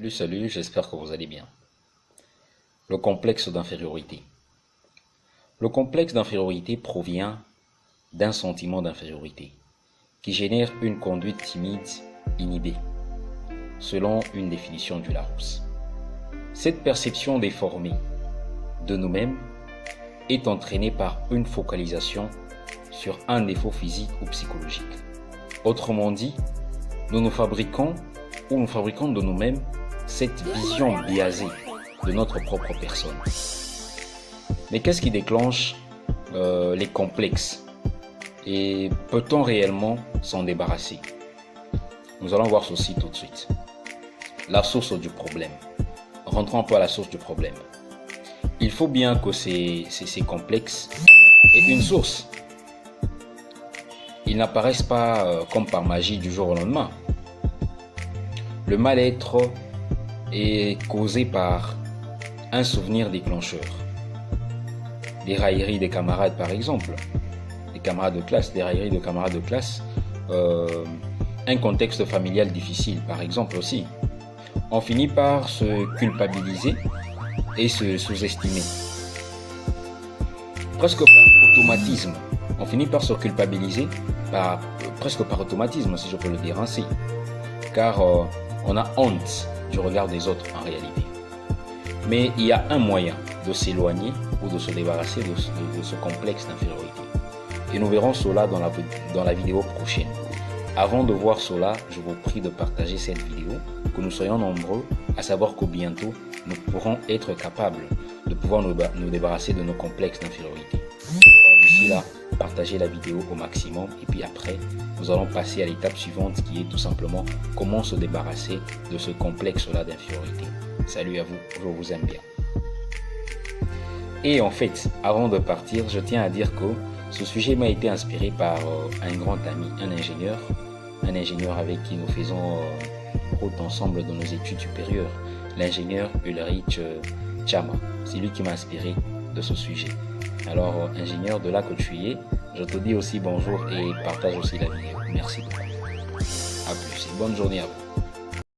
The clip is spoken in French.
Salut, j'espère que vous allez bien. Le complexe d'infériorité. Le complexe d'infériorité provient d'un sentiment d'infériorité qui génère une conduite timide, inhibée, selon une définition du Larousse. Cette perception déformée de nous-mêmes est entraînée par une focalisation sur un défaut physique ou psychologique. Autrement dit, nous fabriquons de nous-mêmes cette vision biaisée de notre propre personne. Mais qu'est-ce qui déclenche les complexes et peut-on réellement s'en débarrasser? Nous allons voir ceci tout de suite. La source du problème. Rentrons un peu à la source du problème. Il faut bien que ces complexes aient une source. Ils n'apparaissent pas comme par magie du jour au lendemain. Le mal-être est causé par un souvenir déclencheur. Des railleries des camarades par exemple, des railleries de camarades de classe, un contexte familial difficile par exemple aussi. On finit par se culpabiliser et se sous-estimer. Presque par automatisme. On finit par se culpabiliser presque par automatisme, si je peux le dire ainsi. Car on a honte du regard des autres en réalité. Mais il y a un moyen de s'éloigner ou de se débarrasser de ce complexe d'infériorité. Et nous verrons cela dans la vidéo prochaine. Avant de voir cela, je vous prie de partager cette vidéo, que nous soyons nombreux à savoir qu'au bientôt, nous pourrons être capables de pouvoir nous débarrasser de nos complexes d'infériorité. Alors d'ici là, partagez la vidéo au maximum et puis après, nous allons passer à l'étape suivante qui est tout simplement comment se débarrasser de ce complexe-là d'infériorité. Salut à vous, je vous aime bien. Et en fait, avant de partir, je tiens à dire que ce sujet m'a été inspiré par un grand ami, un ingénieur avec qui nous faisons route ensemble dans nos études supérieures, l'ingénieur Ulrich Chama. C'est lui qui m'a inspiré de ce sujet. Alors, ingénieur, de là que tu y es, je te dis aussi bonjour et partage aussi la vidéo. Merci beaucoup. A plus et bonne journée à vous.